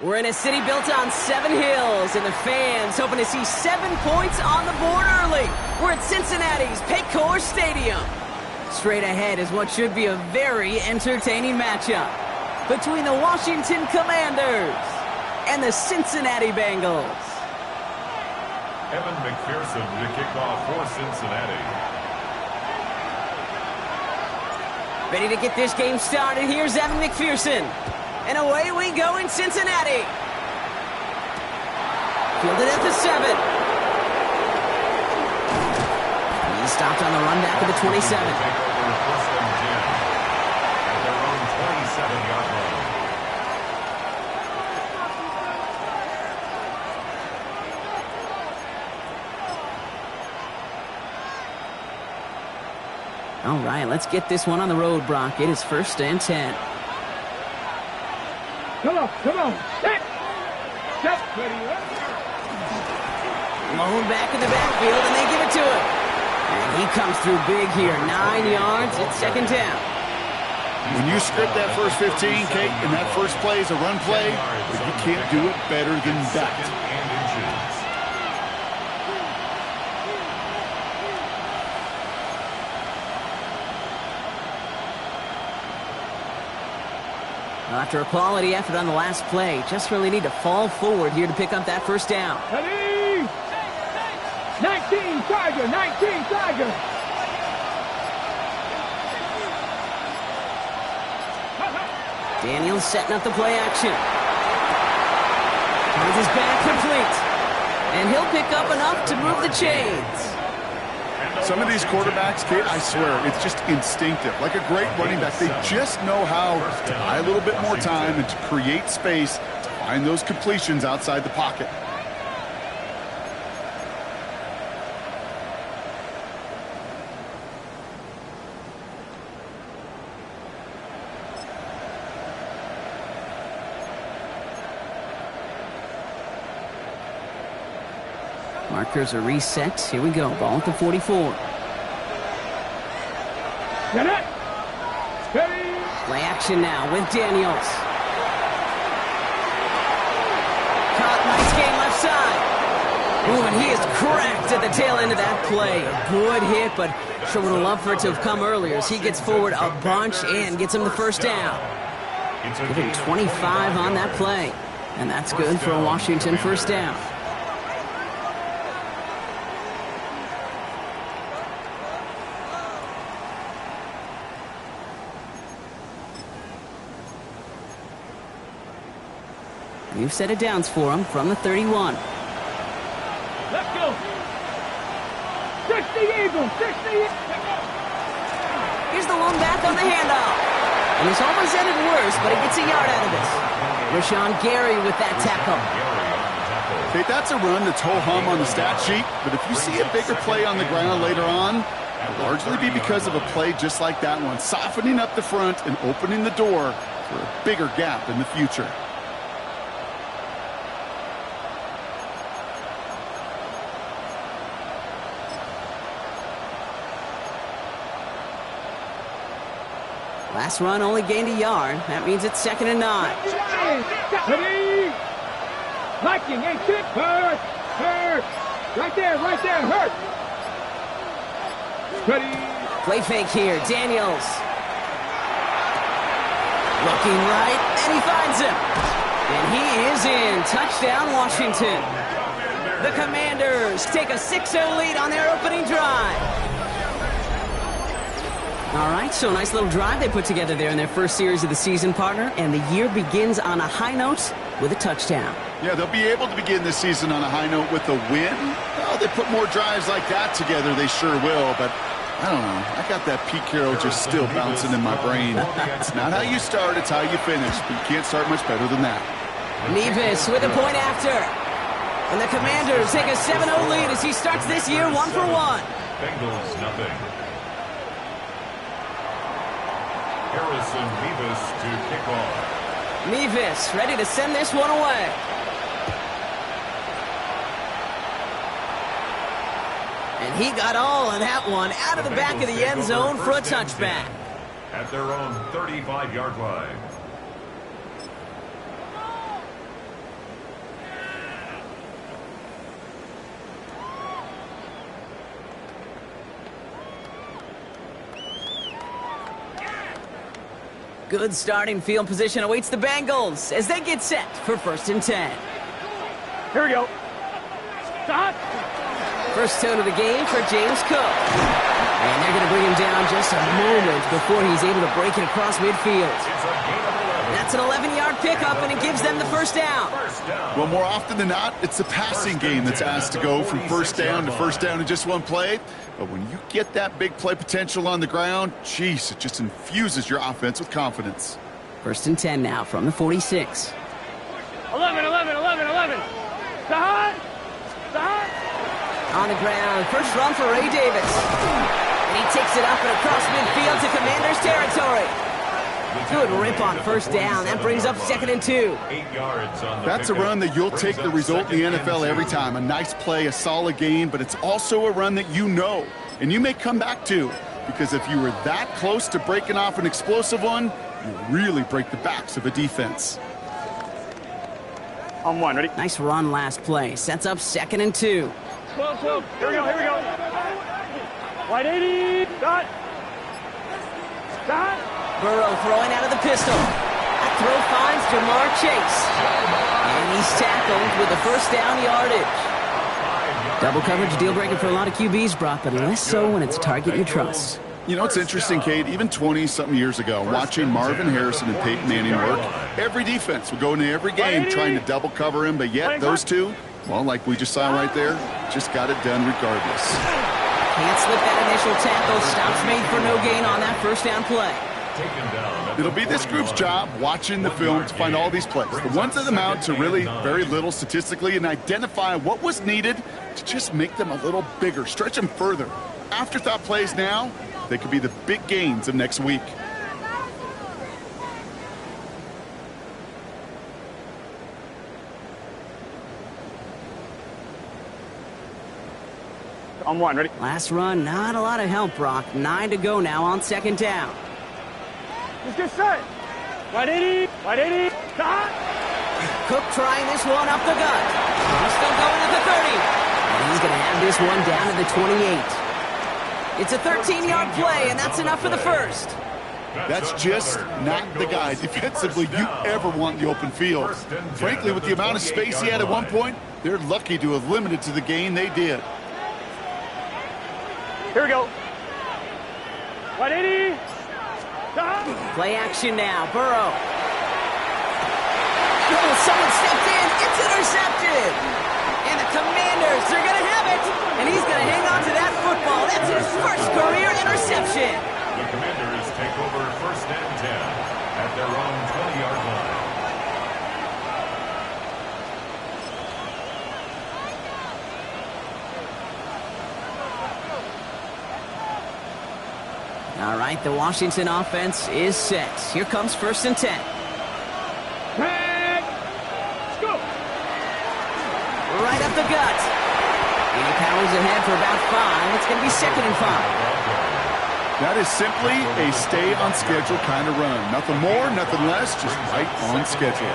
We're in a city built on 7 hills, and the fans hoping to see 7 points on the board early. We're at Cincinnati's Paycor Stadium. Straight ahead is what should be a very entertaining matchup between the Washington Commanders and the Cincinnati Bengals. Evan McPherson to kick off for Cincinnati. Ready to get this game started. Here's Evan McPherson. And away we go in Cincinnati. Fielded at the 7. He stopped on the run back of the 27. At their own 27-yard line. All right, let's get this one on the road, Brock. It is 1st and 10. Come on. Set. Lone back in the backfield, and they give it to him. And he comes through big here. 9 yards. It's 2nd down. When you script that first 15, Kate, and that first play is a run play, you can't do it better than that. After a quality effort on the last play, just really need to fall forward here to pick up that 1st down. Ready? 19 Tiger. Daniels setting up the play action. Finds his back complete. And he'll pick up enough to move the chains. Some of these quarterbacks, Kate, I swear, it's just instinctive. Like a great running back, they just know how to buy a little bit more time and to create space to find those completions outside the pocket. Markers are reset. Here we go. Ball at the 44. Get it. Steady. Play action now with Daniels. Caught. Nice game left side. Ooh, and he is cracked at the tail end of that play. A good hit, but sure would have loved for it to have come earlier as he gets forward a bunch and gets him the 1st down. Give him 25 on that play. And that's good for a Washington 1st down. New set of downs for him from the 31. Let's go. 60 Eagles, 60. Here's the one back on the handoff. And this almost ended worse, but he gets a yard out of this. Rashawn Gary with that tackle. Okay, that's a run that's ho-hum on the stat sheet, but if you see a bigger play on the ground later on, it'll largely be because of a play just like that one, softening up the front and opening the door for a bigger gap in the future. Last run only gained a yard. That means it's 2nd and 9. Ready? Liking, ain't it? Hurt. Right there, hurt. Ready? Play fake here, Daniels. Looking right, and he finds him. And he is in. Touchdown, Washington. The Commanders take a 6-0 lead on their opening drive. All right, so a nice little drive they put together there in their first series of the season, partner, and the year begins on a high note with a touchdown. Yeah, they'll be able to begin this season on a high note with a win. Well, they put more drives like that together, they sure will, but I don't know. I got that Pete Carroll just still bouncing in my brain. It's not how you start, it's how you finish, but you can't start much better than that. Nevis with a point after. And the Commanders take a 7-0 lead as he starts this year 1 for 1. Bengals nothing. Harrison Nevis to kick off. Nevis ready to send this one away. And he got all of that one out of the back of the end zone for a touchback. At their own 35-yard line. Good starting field position awaits the Bengals as they get set for 1st and 10. Here we go. Stop. First tone of the game for James Cook. And they're going to bring him down just a moment before he's able to break it across midfield. That's an 11-yard pickup, and it gives them the first down. Well, more often than not, it's the passing game that's asked to go from first down to first down in just one play. But when you get that big play potential on the ground, geez, it just infuses your offense with confidence. 1st and 10 now from the 46. 11. Stop. On the ground, first run for Ray Davis. And he takes it up and across midfield to Commanders territory. Good rip on first down. That brings up 2nd and 2. That's a run that you'll take the result in the NFL every time. A nice play, a solid game, but it's also a run that you know and you may come back to, because if you were that close to breaking off an explosive one, you really break the backs of a defense. On one, ready? Nice run last play. Sets up 2nd and 2. Here we go. Wide 80. Stop. Burrow throwing out of the pistol. That throw finds Jamar Chase. And he's tackled with the first down yardage. Double coverage deal breaker for a lot of QBs, Brock, but less so when it's a target you trust. You know, it's interesting, Kate, even 20-something years ago, watching Marvin Harrison and Peyton Manning work, every defense would go into every game trying to double cover him, but yet those two, well, like we just saw right there, just got it done regardless. Can't slip that initial tackle. Stops made for no gain on that first down play. It'll be this group's job watching the film to find all these plays. The ones that amount to really very little statistically, and identify what was needed to just make them a little bigger, stretch them further. Afterthought plays now, they could be the big gains of next week. On one, ready? Last run, not a lot of help, Brock. 9 to go now on 2nd down. Let's get set. Wide 80. Stop. Cook trying this one up the gut. He's still going at the 30. And he's going to have this one down to the 28. It's a 13-yard play, and that's enough for the first. That's just not the guy defensively you ever want in the open field. Frankly, with the amount of space he had at one point, they're lucky to have limited to the gain they did. Here we go. 180. Stop. Play action now. Burrow. Oh, someone stepped in. It's intercepted. And the Commanders, they're going to have it. And he's going to hang on to that football. That's his first career interception. The Commanders take over 1st and 10 at their own 20-yard line. All right, the Washington offense is set. Here comes 1st and 10. Let's go. Right up the gut. And he powers ahead for about 5. It's going to be 2nd and 5. That is simply a stay-on-schedule kind of run. Nothing more, nothing less, just right on schedule.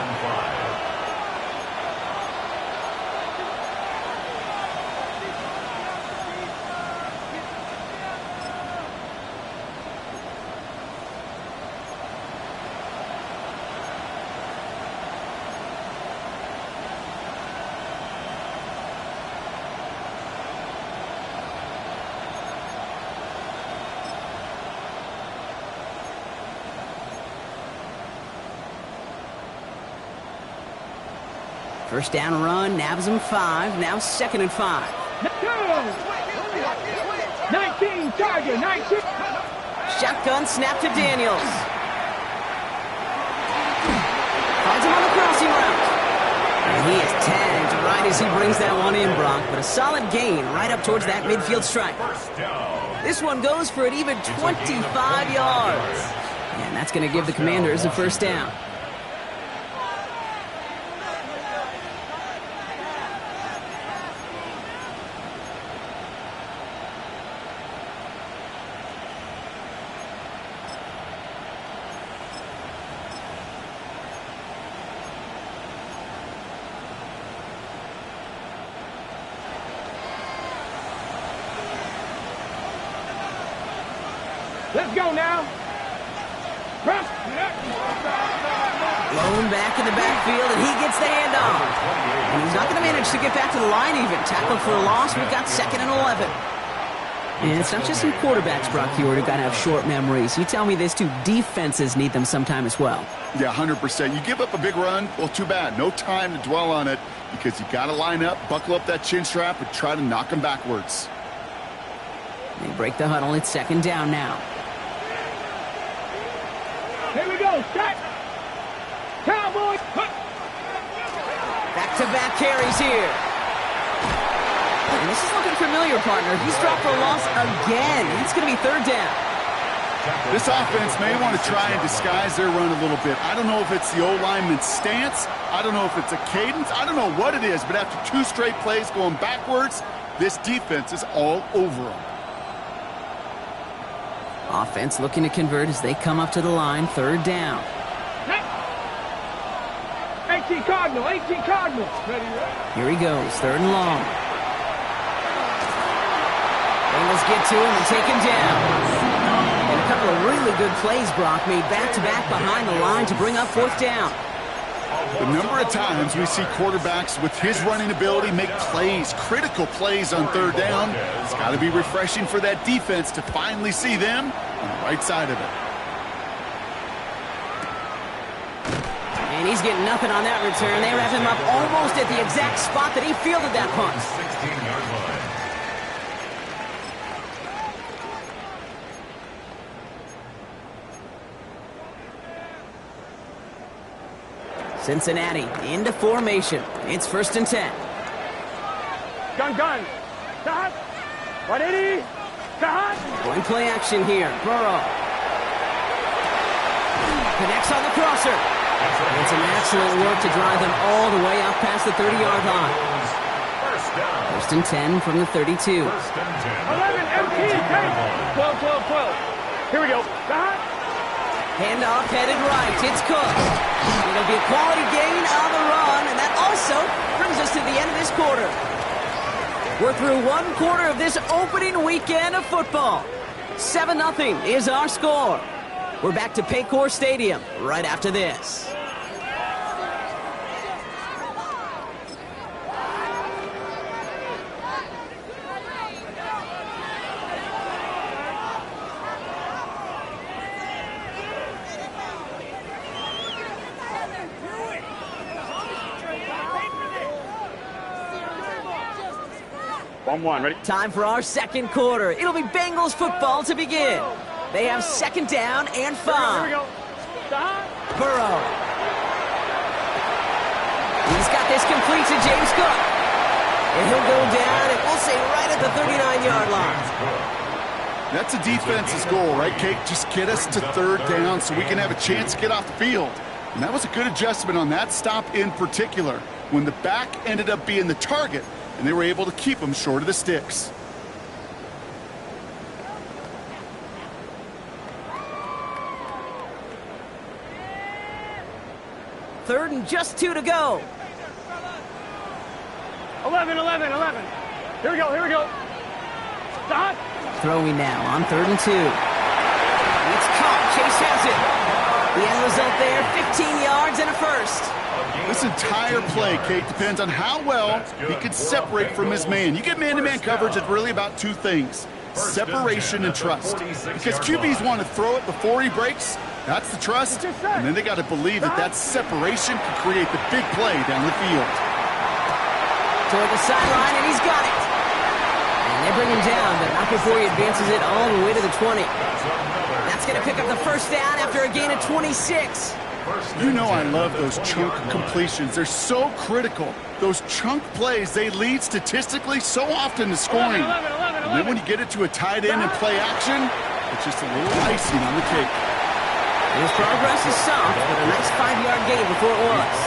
First down run, nabs him 5. Now 2nd and 5. 19, Tiger, 19. Shotgun snap to Daniels. Finds him on the crossing route. And he is tagged right as he brings that one in, Brock. But a solid gain right up towards that midfield stripe. This one goes for an even 25 yards. And that's going to give the Commanders a first down. Let's go now. Press. Blown back in the backfield, and he gets the handoff. And he's not going to manage to get back to the line even. Tackled for a loss. We've got 2nd and 11. And it's not just some quarterbacks, Brock Hewitt, who got to have short memories. You tell me this too, defenses need them sometime as well. Yeah, 100%. You give up a big run, well, too bad. No time to dwell on it because you got to line up, buckle up that chin strap, and try to knock them backwards. They break the huddle. It's 2nd down now. Here we go. Set. Cowboys. Back-to-back carries here. And this is looking familiar, partner. He's dropped for a loss again. It's going to be 3rd down. This offense may want to try and disguise their run a little bit. I don't know if it's the O-lineman's stance. I don't know if it's a cadence. I don't know what it is, but after 2 straight plays going backwards, this defense is all over them. Offense looking to convert as they come up to the line. 3rd down. 18 Cardinal, 18 Cardinal. Here he goes, 3rd and long. Bengals get to him and take him down. And a couple of really good plays, Brock, made back-to-back behind the line to bring up 4th down. The number of times we see quarterbacks with his running ability make plays, critical plays on 3rd down. It's got to be refreshing for that defense to finally see them on the right side of it. And he's getting nothing on that return. They wrap him up almost at the exact spot that he fielded that punt. 16-yard line. Cincinnati into formation. It's 1st and 10. Gun. Cut. 180. Cut. Going play action here. Burrow. Connects on the crosser. And some excellent work to drive them all the way up past the 30-yard line. 1st and 10 from the 32. 11, 18, 10. 12. Here we go. Cut. Handoff headed right. It's Cook. It'll be a quality gain on the run, and that also brings us to the end of this quarter. We're through 1 quarter of this opening weekend of football. 7-0 is our score. We're back to Paycor Stadium right after this. 1-1, ready? Time for our second quarter. It'll be Bengals football to begin. They have second down and 5. Here we go. Burrow. He's got this complete to James Cook. And he'll go down, and we'll say right at the 39-yard line. That's a defense's goal, right, Kate? Just get us to third down so we can have a chance to get off the field. And that was a good adjustment on that stop in particular, when the back ended up being the target, and they were able to keep him short of the sticks. Third and just 2 to go. 11. Here we go. Stop. Throwing now on 3rd and 2. It's caught. Chase has it. The end result there, 15 yards and a first. This entire play, Kate, depends on how well he can separate from his man. You get man-to-man coverage, it's really about two things: separation and trust. Because QBs want to throw it before he breaks. That's the trust. And then they got to believe that that separation can create the big play down the field. Toward the sideline, and he's got it. And they bring him down, but not before he advances it all the way to the 20. That's going to pick up the first down after a gain of 26. You know I love those chunk completions. They're so critical. Those chunk plays, they lead statistically so often to scoring. And then when you get it to a tight end and play action, it's just a little icing on the cake. His progress is soft, but a nice 5-yard gain before it was.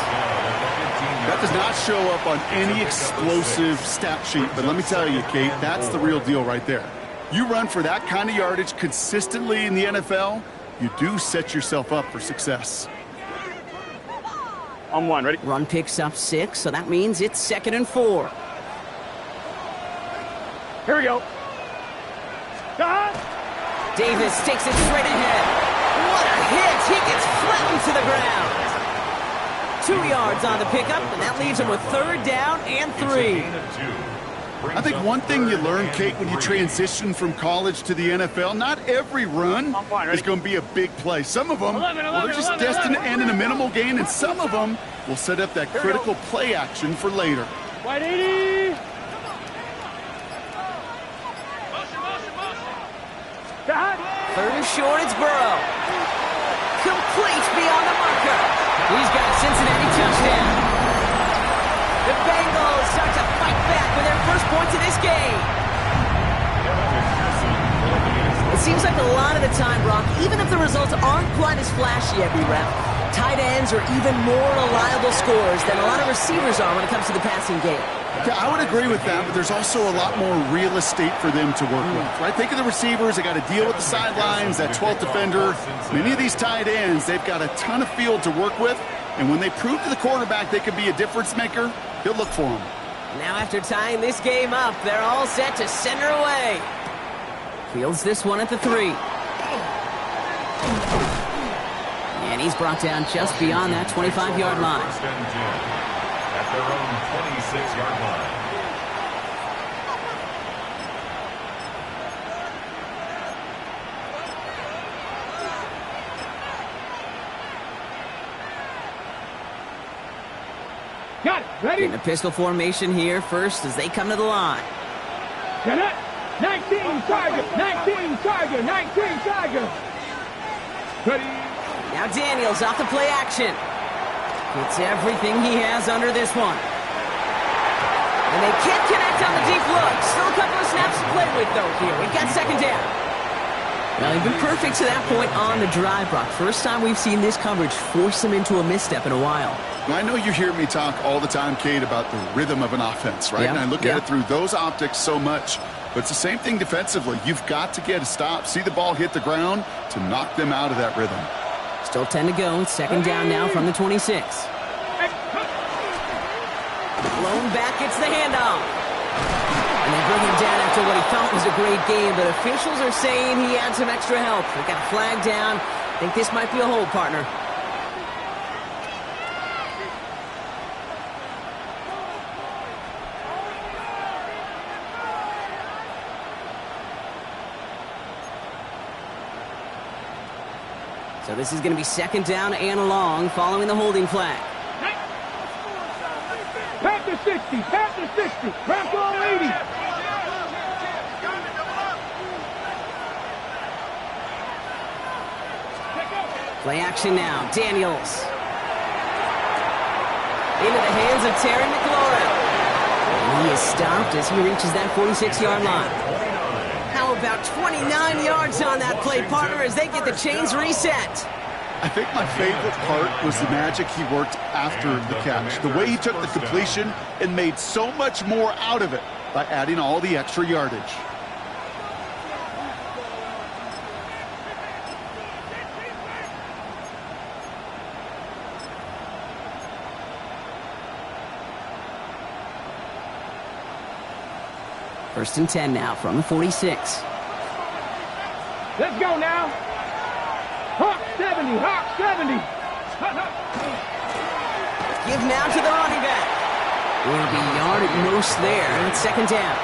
That does not show up on any explosive stat sheet, but let me tell you, Kate, that's the real deal right there. You run for that kind of yardage consistently in the NFL, you do set yourself up for success. On 1, ready? Run picks up 6, so that means it's 2nd and 4. Here we go. Stop. Davis takes it straight ahead. What a hit! He gets flattened to the ground. 2 yards on the pickup, and that leaves him with 3rd down and 3. I think one thing you learn, Kate, when you transition from college to the NFL, not every run is going to be a big play. Some of them, they're just destined to end in a minimal gain, and some of them will set up that critical play action for later. Wide 80. Stop. 3rd and short, it's Burrow. Complete beyond the marker. He's got a Cincinnati touchdown. The Bengals start to fight back with their first points of this game. It seems like a lot of the time, Brock, even if the results aren't quite as flashy every rep, tight ends are even more reliable scorers than a lot of receivers are when it comes to the passing game. Yeah, I would agree with that, but there's also a lot more real estate for them to work with, right? Think of the receivers. They got to deal with the sidelines, that 12th defender. Many of these tight ends, they've got a ton of field to work with, and when they prove to the quarterback they can be a difference maker, he'll look for them. Now after tying this game up, they're all set to send her away. Fields this one at the 3. And he's brought down just beyond that 25-yard line. At their own 26-yard line. Got it. Ready? In a pistol formation here first as they come to the line. Get it. 19 Tiger. 19 Tiger. 19 Tiger. Ready? Now Daniels off the play action. It's everything he has under this one. And they can't connect on the deep look. Still a couple of snaps to play with, though, here. We've got 2nd down. Well, he's been perfect to that point on the drive, Brock. First time we've seen this coverage force him into a misstep in a while. Well, I know you hear me talk all the time, Kate, about the rhythm of an offense, right? Yeah, And I look at it through those optics so much. But it's the same thing defensively. You've got to get a stop, see the ball hit the ground to knock them out of that rhythm. Still 10 to go. 2nd down now from the 26. Blown back, it's the handoff. And they bring him down after what he felt was a great game, but officials are saying he had some extra help. They got a flag down. I think this might be a hold, partner. So this is going to be 2nd down and long following the holding flag. Panther 60. Panther 60. Bronco 80. Play action now. Daniels. Into the hands of Terry McLaurin. And he is stopped as he reaches that 46-yard line. How about 29 yards on that play, partner, as they get the chains reset? I think my favorite part was the magic he worked after the catch. The way he took the completion and made so much more out of it by adding all the extra yardage. First and 10 now from the 46. Let's go now. Hawk 70, Hawk 70. Give now to the running back. Will be a yard at most there, and it's second down.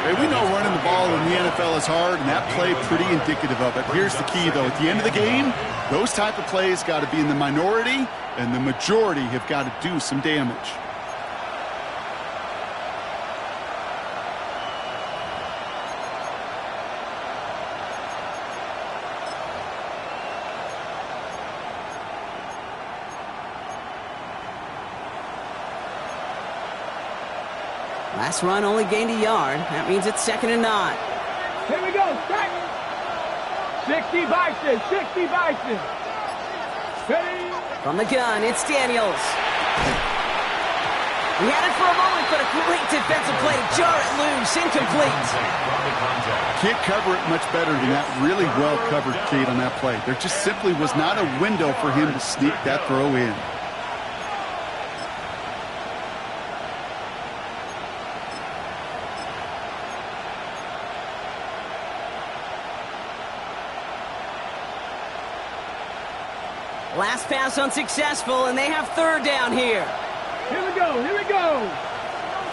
Hey, we know running the ball in the NFL is hard, and that play pretty indicative of it. Here's the key, though. At the end of the game, those type of plays got to be in the minority, and the majority have got to do some damage. Last run only gained a yard. That means it's second and 9. Here we go. Strike. 60 Bison. 60 Bison. Ready? From the gun, it's Daniels. He had it for a moment, but a great defensive play. Jar it loose. Incomplete. Can't cover it much better than that really well-covered Kate on that play. There just simply was not a window for him to sneak that throw in. Last pass unsuccessful, and they have third down here. Here we go. Here we go.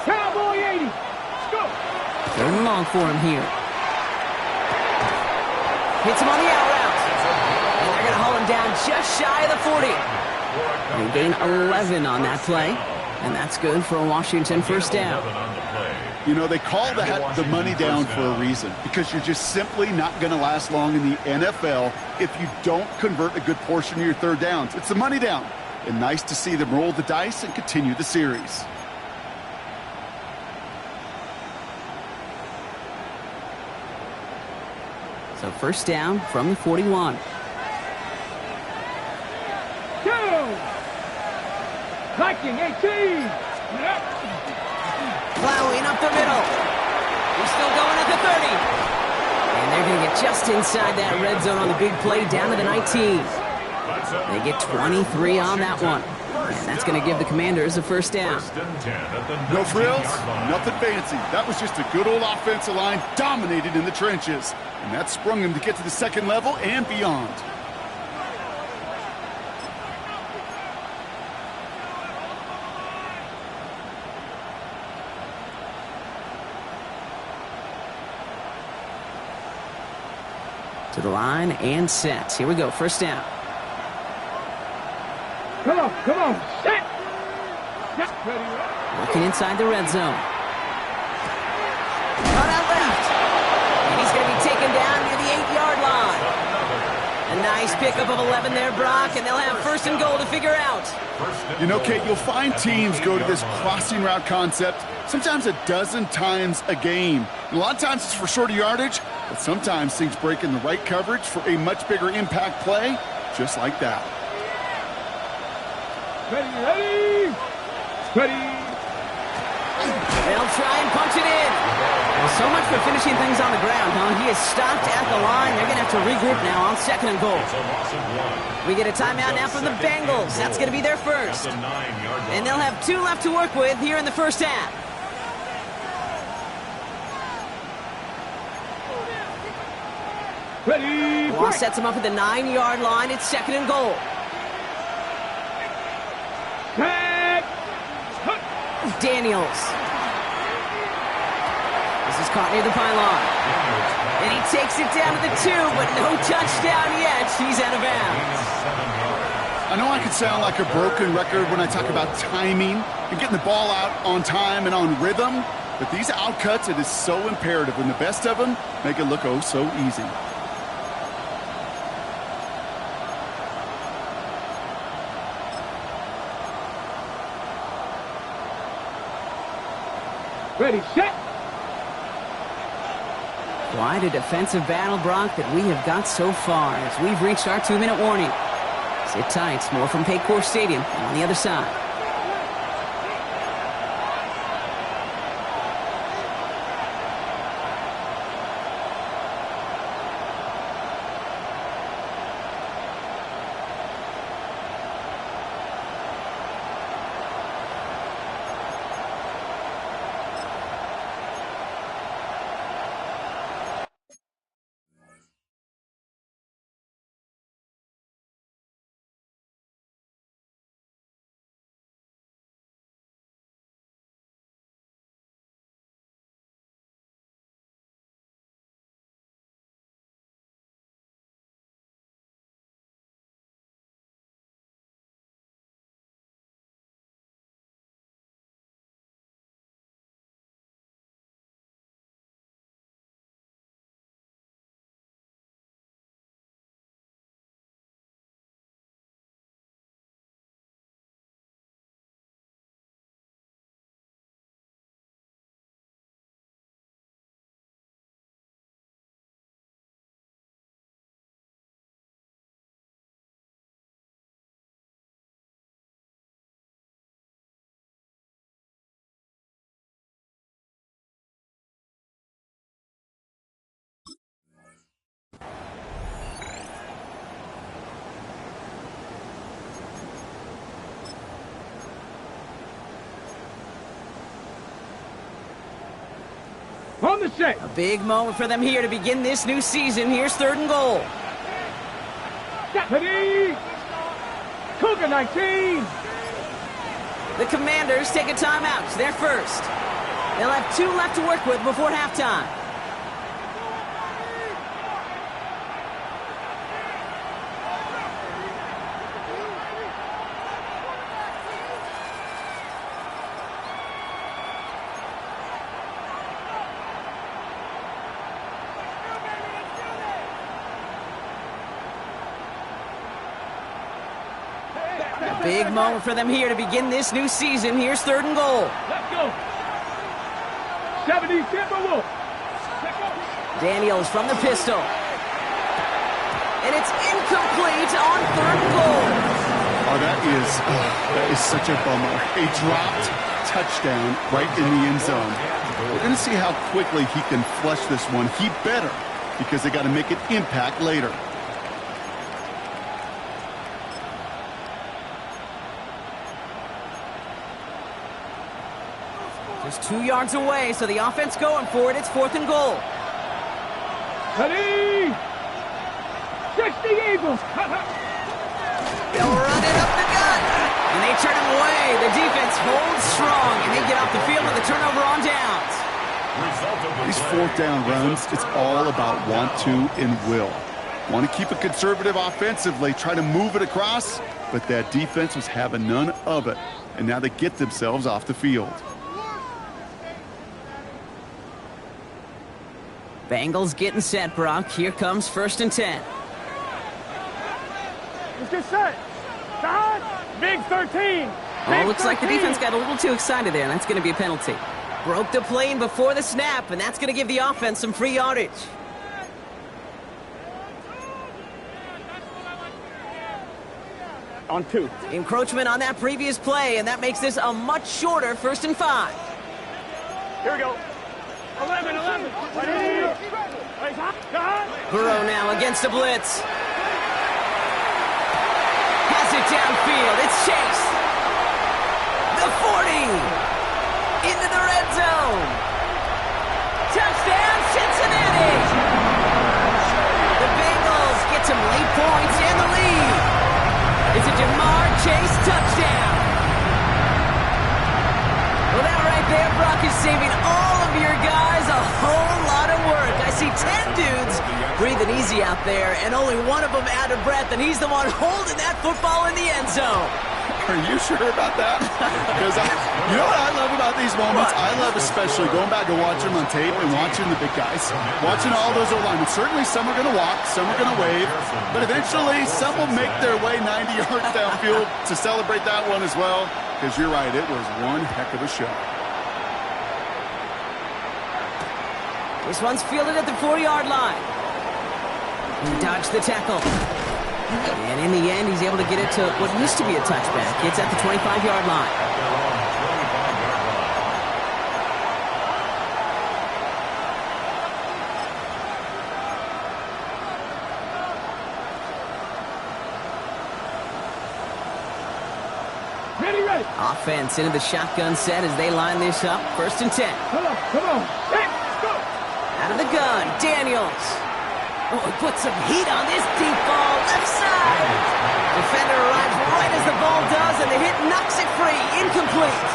Cowboy 80. Let's go. Third and long for him here. Hits him on the out route. And they're going to haul him down just shy of the 40. They gain 11 on that play, and that's good for a Washington first down. You know, they call that the money down for a reason, because you're just simply not going to last long in the NFL if you don't convert a good portion of your third downs. It's the money down. And nice to see them roll the dice and continue the series. So first down from the 41. Go. Viking 18. Plowing up the middle. He's still going at the 30. And they're going to get just inside that red zone on the big play down to the 19. They get 23 on that one. And that's going to give the Commanders a first down. No frills, nothing fancy. That was just a good old offensive line dominated in the trenches. And that sprung them to get to the second level and beyond. To the line and set. Here we go, first down. Come on, come on. Set. Looking inside the red zone. Cut out left. And he's going to be taken down near the 8-yard line. A nice pickup of 11 there, Brock, and they'll have first and goal to figure out. You know, Kate, you'll find teams go to this crossing route concept sometimes a dozen times a game. And a lot of times it's for shorter yardage, but sometimes things break in the right coverage for a much bigger impact play, just like that. Ready, ready. Ready. They'll try and punch it in. Well, so much for finishing things on the ground, huh? He is stopped at the line. They're going to have to regroup now on second and goal. We get a timeout now from the Bengals. That's going to be their first. And they'll have 2 left to work with here in the first half. Ready. Law sets him up at the 9-yard line. It's second and goal. Tag. Daniels. This is caught near the pylon. And he takes it down to the 2, but no touchdown yet. He's out of bounds. I know I could sound like a broken record when I talk about timing and getting the ball out on time and on rhythm, but these outcuts, it is so imperative, and the best of them make it look oh so easy. Ready, set. Quite a defensive battle, Brock, that we have got so far as we've reached our 2-minute warning. Sit tight. More from Paycor Stadium on the other side. On the set. A big moment for them here to begin this new season. Here's 3rd and goal. Ready. Cougar 19. The Commanders take a timeout. They're first. They'll have 2 left to work with before halftime. Big moment for them here to begin this new season. Here's 3rd and goal. Let's go. 70 Timberwolves. Daniels from the pistol. And it's incomplete on 3rd and goal. Oh, that is such a bummer. A dropped touchdown right in the end zone. We're going to see how quickly he can flush this one. He better, because they got to make an impact later. Just 2 yards away, so the offense going for it. It's 4th and goal. Ready. 60 Eagles. They'll run it up the gut. And they turn him away. The defense holds strong, and they get off the field with a turnover on downs. These 4th down runs, it's all about want to and will. Want to keep it conservative offensively, try to move it across, but that defense was having none of it. And now they get themselves off the field. Bengals getting set, Brock. Here comes 1st and 10. Let's get set. Start. Big 13. Oh, looks like the defense got a little too excited there, and that's going to be a penalty. Broke the plane before the snap, and that's going to give the offense some free yardage. On 2. Encroachment on that previous play, and that makes this a much shorter 1st and 5. Here we go. 11. Burrow now against the blitz. Has it downfield. It's Chase. The 40. Into the red zone. Touchdown, Cincinnati. The Bengals get some late points and the lead. It's a Jamar Chase touchdown. Well, that right there, Brock, is saving all of your guys a whole lot of work. I see 10 dudes breathing easy out there, and only one of them out of breath, and he's the one holding that football in the end zone. Are you sure about that? Because you know what I love about these moments? I love especially going back and watching them on tape and watching the big guys. Watching all those O-linemen. Certainly some are going to walk, some are going to wave, but eventually some will make their way 90 yards downfield to celebrate that one as well. Because you're right, it was one heck of a show. This one's fielded at the 4-yard line. He dodged the tackle. And in the end, he's able to get it to what used to be a touchback. It's at the 25-yard line. Ready. Offense into the shotgun set as they line this up. 1st and 10. Come on. Hey, let's go. Out of the gun, Daniels. Oh, he puts some heat on this deep ball. Left side. Defender arrives right as the ball does, and the hit knocks it free. Incomplete.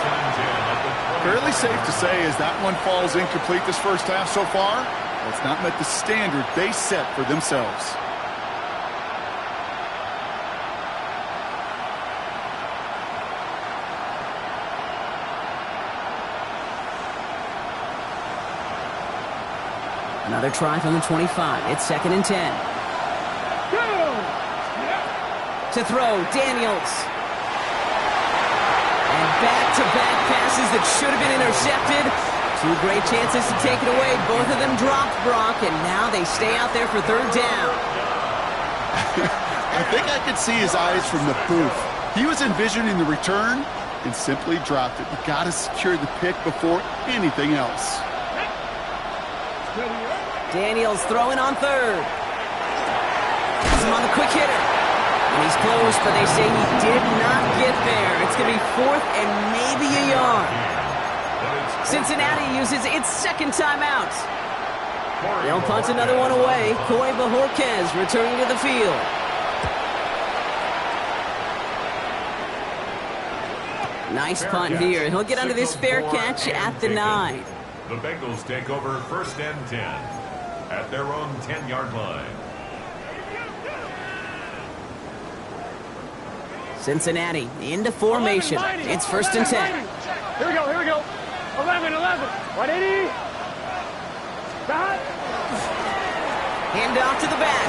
Fairly safe to say as that one falls incomplete this first half so far, it's not met the standard they set for themselves. Another try from the 25. It's 2nd and 10. Go. To throw, Daniels. And back-to-back passes that should have been intercepted. 2 great chances to take it away. Both of them dropped, Brock, and now they stay out there for 3rd down. I think I could see his eyes from the booth. He was envisioning the return and simply dropped it. You got to secure the pick before anything else. Daniels throwing on 3rd. Has him on the quick hitter. And he's close, but they say he did not get there. It's going to be 4th and maybe a yard. Cincinnati uses its 2nd timeout. They'll punt another one away. Coy Bajorquez returning to the field. Nice punt here. He'll get under this fair catch at the 9. The Bengals take over 1st and 10 at their own 10-yard line. Cincinnati into formation. It's 1st and 10. Here we go. 11. 180. Stop. Hand off to the back.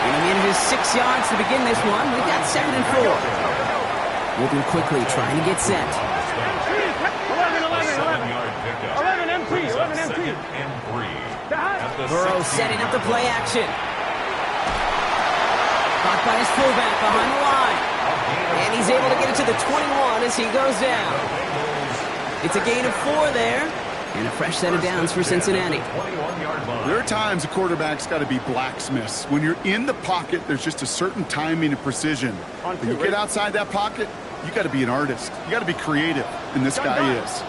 And he manages 6 yards to begin this one. We've got 2nd and 4. Moving quickly, trying to get set. 11 empty. 11 empty. 2nd and 3. Burrow setting up the play action. Caught by his fullback behind the line. And he's able to get it to the 21 as he goes down. It's a gain of 4 there. And a fresh set of downs for Cincinnati. There are times a quarterback's got to be blacksmiths. When you're in the pocket, there's just a certain timing and precision. When you get outside that pocket, you got to be an artist. You got to be creative, and this guy is.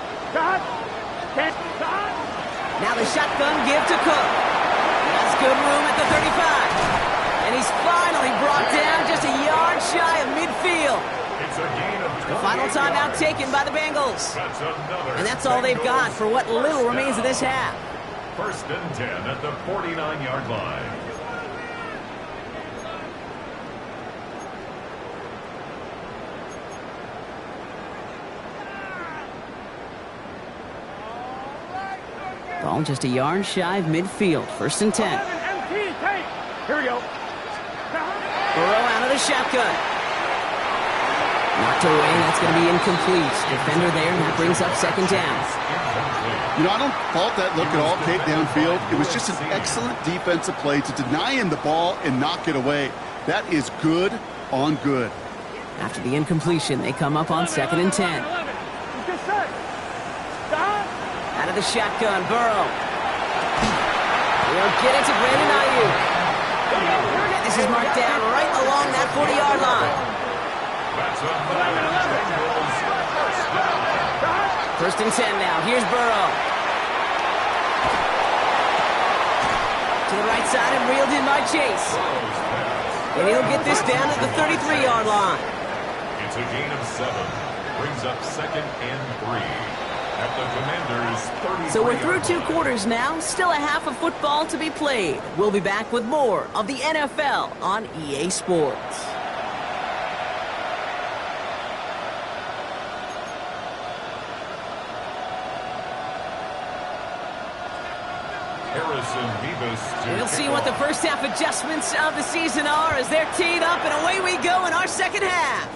Now the shotgun give to Cook. That's good room at the 35. And he's finally brought down just a yard shy of midfield. It's a gain of 28 the final timeout taken by the Bengals. And that's all they've got for what little remains of this half. 1st and 10 at the 49-yard line. Ball just a yard shy of midfield. 1st and 10. Here we go. Burrow out of the shotgun. Knocked away. That's going to be incomplete. Defender there, and that brings up 2nd down. You know, I don't fault that look at all, Kate, downfield. It was just an excellent defensive play to deny him the ball and knock it away. That is good on good. After the incompletion, they come up on 2nd and 10. Out of the shotgun, Burrow. He'll get it to Brandon Ayuk. This is marked down right along that 40-yard line. 1st and 10 now. Here's Burrow. To the right side and reeled in by Chase. And he'll get this down at the 33-yard line. It's a gain of 7. Brings up 2nd and 3. At the Commanders' 33. So we're through 2 quarters now. Still a half of football to be played. We'll be back with more of the NFL on EA Sports. We'll see what the first half adjustments of the season are as they're teed up, and away we go in our 2nd half.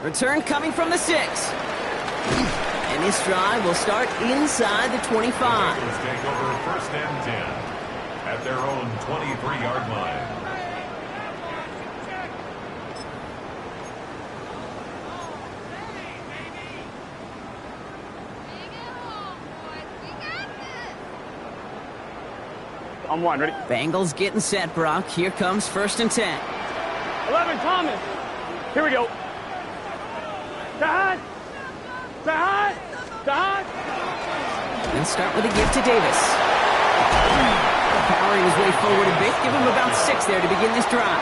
Return coming from the 6. And And this drive will start inside the 25. Bengals take over 1st and 10 at their own 23-yard line. On one, ready? Bengals getting set, Brock. Here comes 1st and 10. 11, Thomas. Here we go. Side. Side. Side. And start with a give to Davis. Powering his way forward a bit. Give him about 6 there to begin this drive.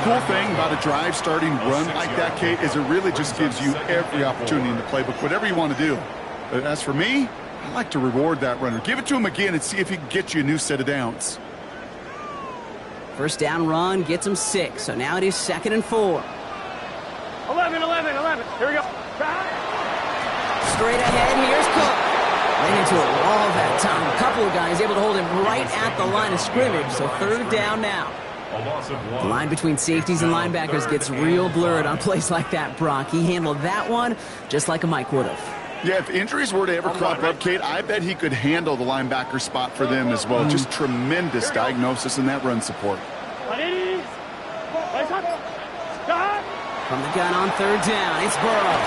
Cool thing about a drive starting run like that, Kate, is it really just gives you every opportunity in the playbook, whatever you want to do. But as for me, I like to reward that runner. Give it to him again and see if he can get you a new set of downs. 1st down run gets him 6. So now it is 2nd and 4. 11. Here we go. Straight ahead, here's Cook. Ran into a wall that time. A couple of guys able to hold him right at the line of scrimmage. So 3rd down now. The line between safeties and linebackers gets real blurred on plays like that, Brock. He handled that one just like a Mike would have. Yeah, if injuries were to ever crop up, Kate, I bet he could handle the linebacker spot for them as well. Just tremendous diagnosis in that run support. From the gun on 3rd down, it's Burrow.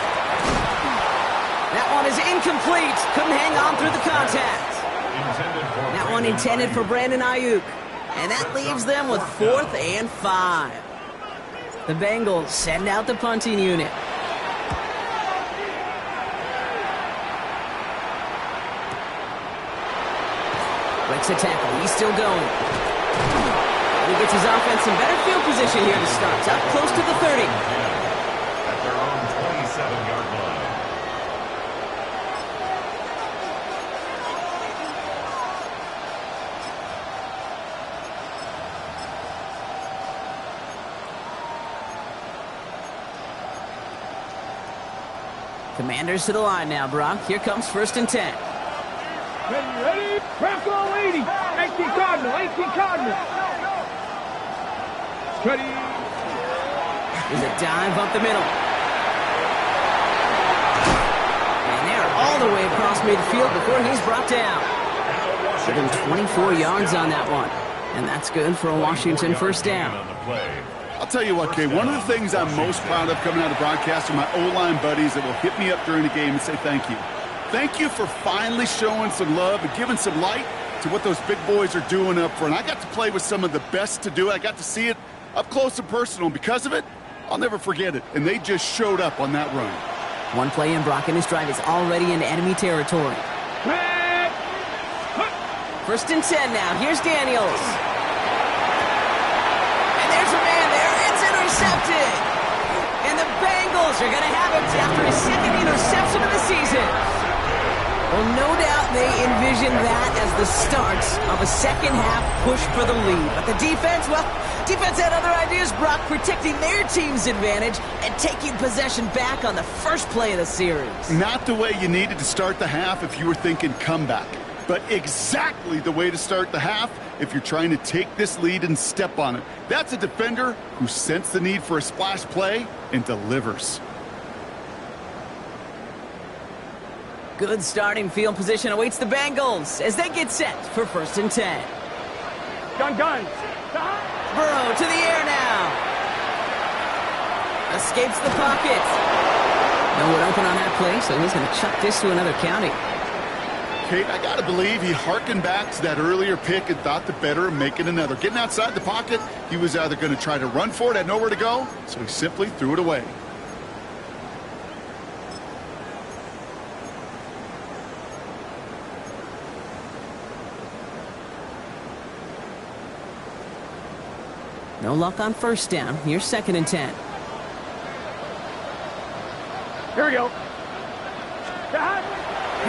That one is incomplete. Couldn't hang on through the contact. That one intended for Brandon Ayuk. And that leaves them with 4th and 5. The Bengals send out the punting unit. Breaks a tackle. He's still going. And he gets his offense in better field position here to start. Up close to the 30. At their own 27-yard line. Commanders to the line now, Brock. Here comes 1st and 10. Ready? Bronco 80. 18 Cardinal. Ready? There's a dive up the middle. And they're all the way across midfield before he's brought down. Give him 24 yards on that one. And that's good for a Washington 1st down. I'll tell you what, Kay, one of the things I'm most proud of coming out of broadcast are my O-line buddies that will hit me up during the game and say thank you. Thank you for finally showing some love and giving some light to what those big boys are doing up front. I got to play with some of the best to do it. I got to see it up close and personal. And because of it, I'll never forget it. And they just showed up on that run. One play in Brock and his drive is already in enemy territory. 1st and 10 now. Here's Daniels. And there's a man there. It's intercepted. And the Bengals are going to have it after his 2nd interception of the season. Well, no doubt they envisioned that as the start of a second-half push for the lead. But the defense, well, defense had other ideas, Brock, protecting their team's advantage and taking possession back on the first play of the series. Not the way you needed to start the half if you were thinking comeback, but exactly the way to start the half if you're trying to take this lead and step on it. That's a defender who sensed the need for a splash play and delivers. Good starting field position awaits the Bengals as they get set for 1st and 10. Gun. Burrow to the air now. Escapes the pocket. No one open on that play, so he's going to chuck this to another county. Kate, I got to believe he harkened back to that earlier pick and thought the better of making another. Getting outside the pocket, he was either going to try to run for it, had nowhere to go, so he simply threw it away. No luck on 1st down. Here's 2nd and 10. Here we go.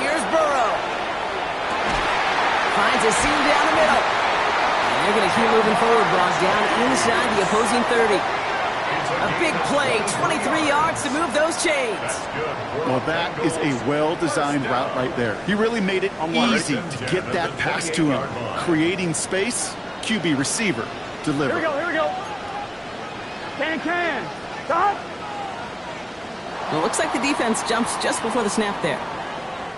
Here's Burrow. Finds a seam down the middle. And they're going to keep moving forward, Brock, down inside the opposing 30. A big play, 23 yards to move those chains. Well, that is a well-designed route right there. He really made it easy to get that pass to him. Creating space, QB receiver, deliver. Here we go. Can. Stop. Well, it looks like the defense jumps just before the snap there.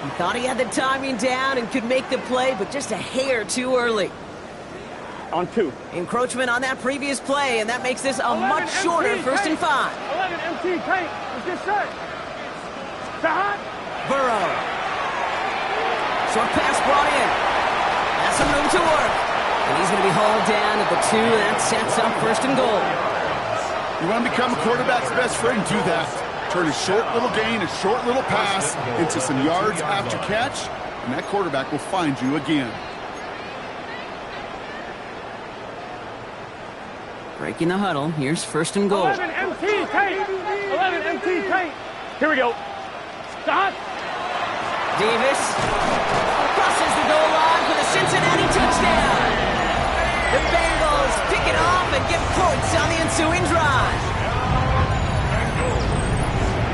He thought he had the timing down and could make the play, but just a hair too early. On 2. Encroachment on that previous play, and that makes this a much shorter 1st and 5. 11 MT paint. Let's get set. Shot. Burrow. Short pass brought in. Has some room to work. And he's going to be hauled down at the 2, and that sets up 1st and goal. You want to become a quarterback's best friend? Do that. Turn a short little gain, a short little pass into some yards after catch, and that quarterback will find you again. Breaking the huddle. Here's 1st and goal. 11 MT paint. 11 MT paint. Here we go. Stop. Davis crosses the goal line for the Cincinnati touchdown. The Bengals pick it off and get points on the ensuing drive.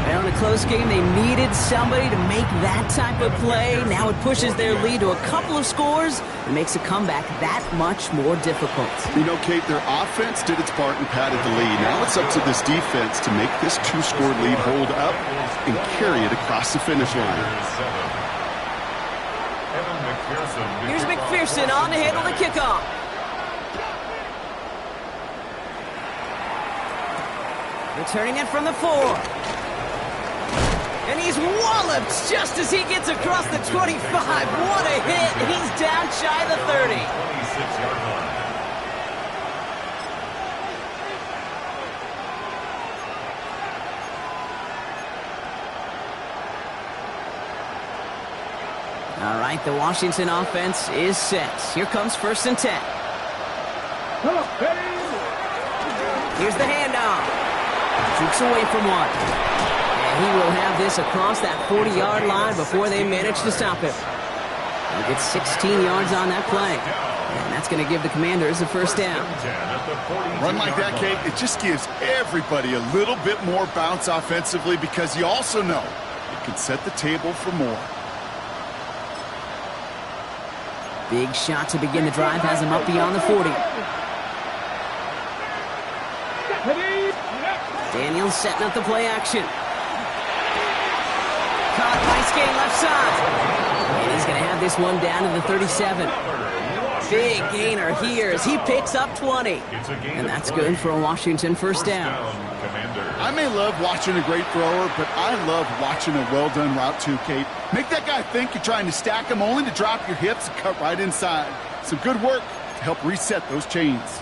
Well, in a close game, they needed somebody to make that type of play. Now it pushes their lead to a couple of scores and makes a comeback that much more difficult. You know, Kate, their offense did its part and padded the lead. Now it's up to this defense to make this 2-score lead hold up and carry it across the finish line. Here's McPherson on to handle the kickoff. Returning it from the 4. And he's walloped just as he gets across the 25. What a hit. He's down shy of the 30. 26-yard line. All right, the Washington offense is set. Here comes 1st and 10. Here's the handoff. Jukes away from one. And he will have this across that 40-yard line before they manage to stop him. He gets 16 yards on that play. And that's going to give the Commanders a 1st down. Run like that, Kate, it just gives everybody a little bit more bounce offensively because you also know it can set the table for more. Big shot to begin the drive has him up beyond the 40. Daniels setting up the play action. Caught, nice gain left side. And he's going to have this one down to the 37. Big gainer here as he picks up 20. And that's good for a Washington 1st down. I may love watching a great thrower, but I love watching a well-done route too, Kate. Make that guy think you're trying to stack him only to drop your hips and cut right inside. Some good work to help reset those chains.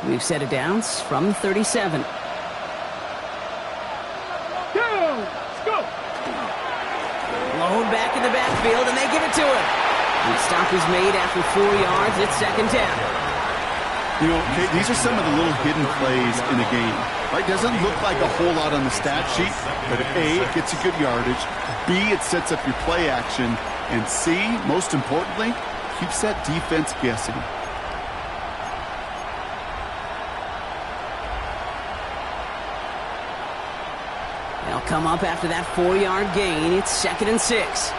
We've set it down from the 37. Let's go. Blown back in the backfield, and they give it to him. The stop is made after 4 yards. It's 2nd down. You know, Kate, these are some of the little hidden plays in a game. Right? Doesn't look like a whole lot on the stat sheet, but A, it gets you good yardage. B, it sets up your play action. And C, most importantly, keeps that defense guessing. They'll come up after that 4-yard gain. It's 2nd and 6.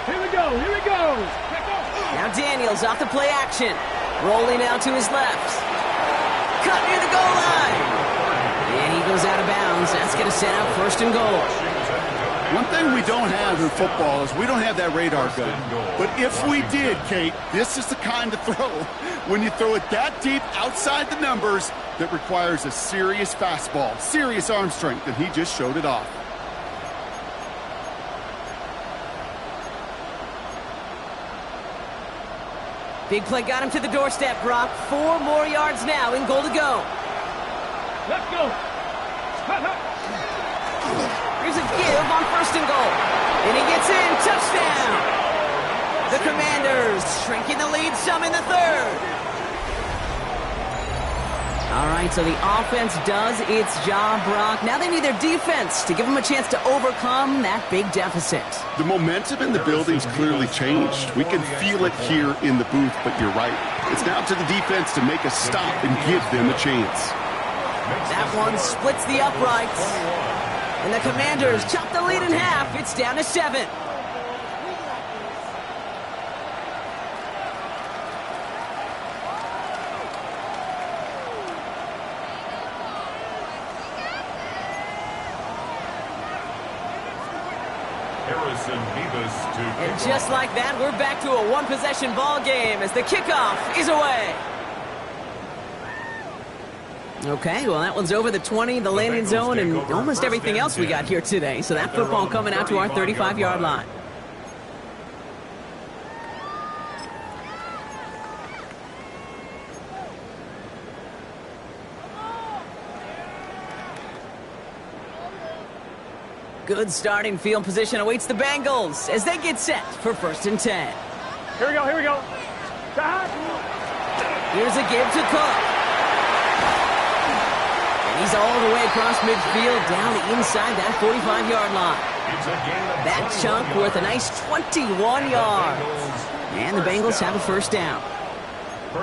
Here we go. Here we go. Now Daniels off the play action. Rolling out to his left. Cut near the goal line. And he goes out of bounds. That's going to set up 1st and goal. One thing we don't have in football is we don't have that radar gun. But if we did, Kate, this is the kind of throw, when you throw it that deep outside the numbers, that requires a serious fastball, serious arm strength, and he just showed it off. Big play got him to the doorstep, Brock. 4 more yards now in goal to go. Let's go. Here's a give on 1st and goal. And he gets in. Touchdown. The Commanders shrinking the lead some in the 3rd. All right, so the offense does its job, Brock. Now they need their defense to give them a chance to overcome that big deficit. The momentum in the building's clearly changed. We can feel it here in the booth, but you're right. It's now to the defense to make a stop and give them a chance. That one splits the uprights. And the Commanders chop the lead in half. It's down to 7. And just like that, we're back to a one-possession ball game as the kickoff is away. Okay, well, that one's over the 20, the landing zone, and almost everything else we got here today. So that football coming out to our 35-yard line. Good starting field position awaits the Bengals as they get set for 1st and 10. Here we go, here we go. Here's a give to Cook. And he's all the way across midfield down inside that 45-yard line. That chunk worth a nice 21 yards. And the Bengals have a 1st down.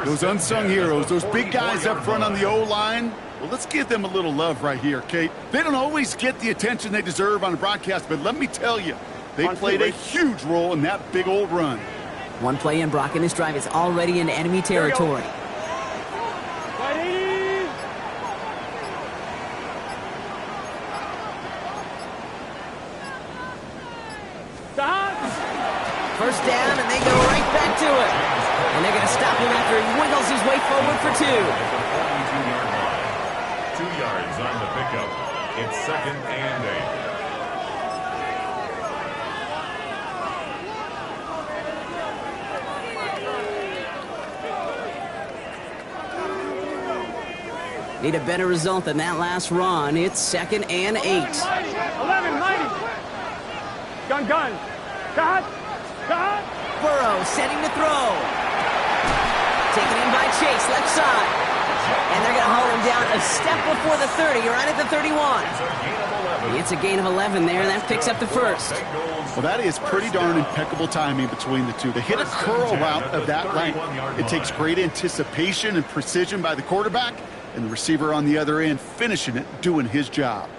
Those unsung heroes, those big guys up front on the O-line, well, let's give them a little love right here, Kate. They don't always get the attention they deserve on the broadcast, but let me tell you, they played a huge role in that big old run. One play in, Brock, and this drive is already in enemy territory. First down, and they go right back to it. And they're going to stop him after he wiggles his way forward for 2. 2 yards on the pickup. It's 2nd and 8. Need a better result than that last run. It's 2nd and 8. 11, 90. Gun. Cut. Burrow setting to throw. Taken in by Chase, left side. And they're going to hold him down a step before the 30, right at the 31. It's a gain of 11 there, and that picks up the 1st. Well, that is pretty darn impeccable timing between the two. To hit a curl route of that length, it takes great anticipation and precision by the quarterback, and the receiver on the other end finishing it, doing his job.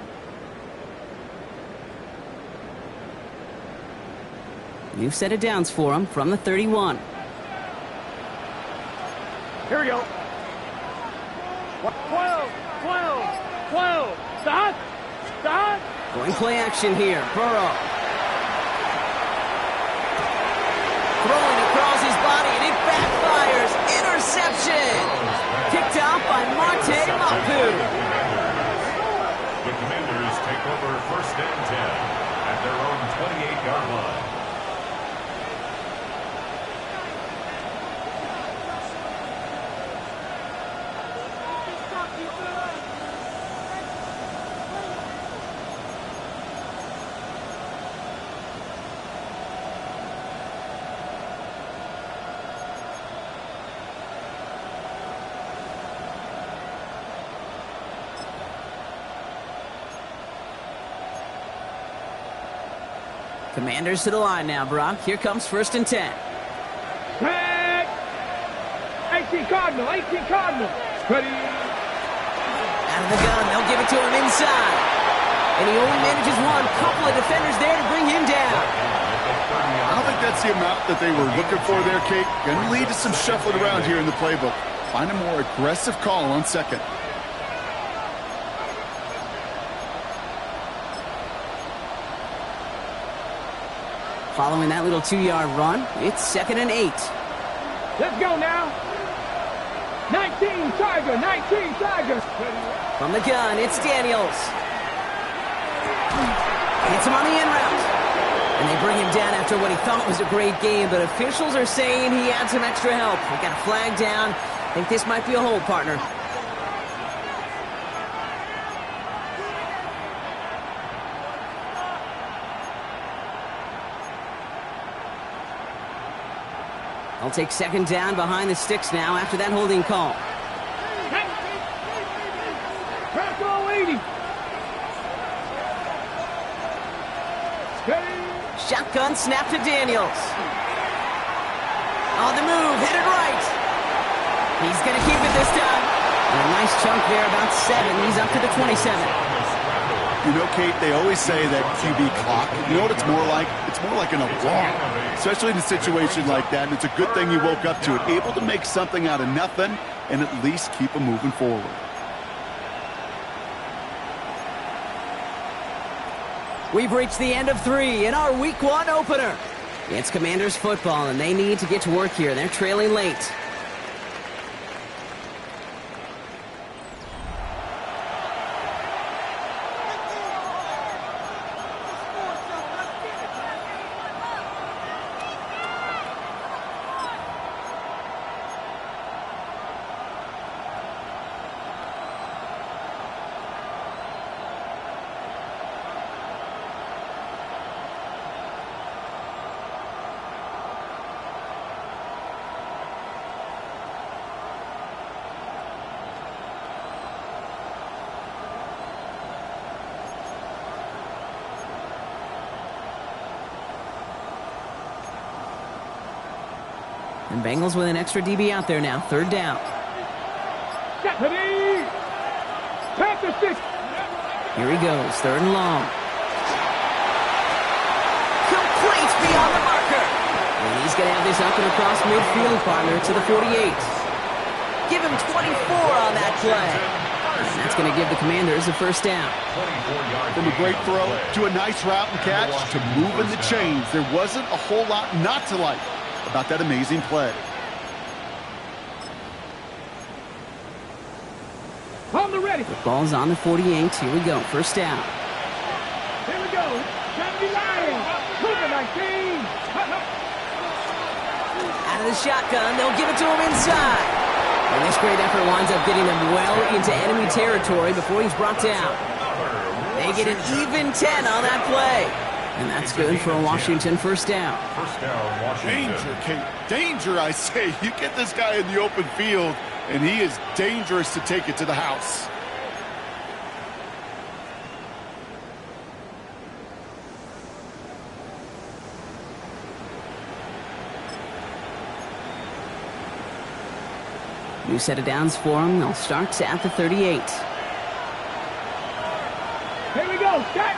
New set of downs for him from the 31. Here we go. 12. Stop. Going play action here. Burrow. Throwing across his body, and it backfires. Interception. Picked off by Marte Mapu. The Commanders take over 1st and 10 at their own 28-yard line. Commanders to the line now, Brock. Here comes 1st and 10. Tag. 18 Cardinal. Ready. Out of the gun, they'll give it to him inside. And he only manages one. Couple of defenders there to bring him down. I don't think that's the amount that they were looking for there, Kate. Going to lead to some shuffling around here in the playbook. Find a more aggressive call on 2nd. Following that little 2-yard run, it's 2nd and 8. Let's go now. 19 Tiger. From the gun, it's Daniels. Hits him on the end route. And they bring him down after what he thought was a great game, but officials are saying he had some extra help. They got a flag down. I think this might be a hold, partner. I'll take 2nd down behind the sticks now after that holding call. Bronco 80. Shotgun snap to Daniels. On the move, headed right. He's going to keep it this time. And a nice chunk there, about 7. He's up to the 27. You know, Kate, they always say that QB clock. You know what it's more like? It's more like an alarm, especially in a situation like that. And it's a good thing you woke up to it, able to make something out of nothing and at least keep them moving forward. We've reached the end of 3 in our Week 1 opener. It's Commanders football, and they need to get to work here. They're trailing late. And Bengals with an extra DB out there now. 3rd down. Here he goes. 3rd and long. Complete beyond the marker. And he's going to have this up and across midfield, partner, to the 48. Give him 24 on that play. And that's going to give the Commanders a 1st down. From a great throw to a nice route and catch to moving the chains. There wasn't a whole lot not to like about that amazing play. On the ready. The ball's on the 48. Here we go. 1st down. Here we go. Sandy Lions. Cougar 19. Out of the shotgun. They'll give it to him inside. And this great effort winds up getting them well into enemy territory before he's brought down. They get an even 10 on that play. And that's good for a Washington 1st down. Danger, Kate. Danger, I say. You get this guy in the open field, and he is dangerous to take it to the house. New set of downs for him. They'll start at the 38. Here we go. Set.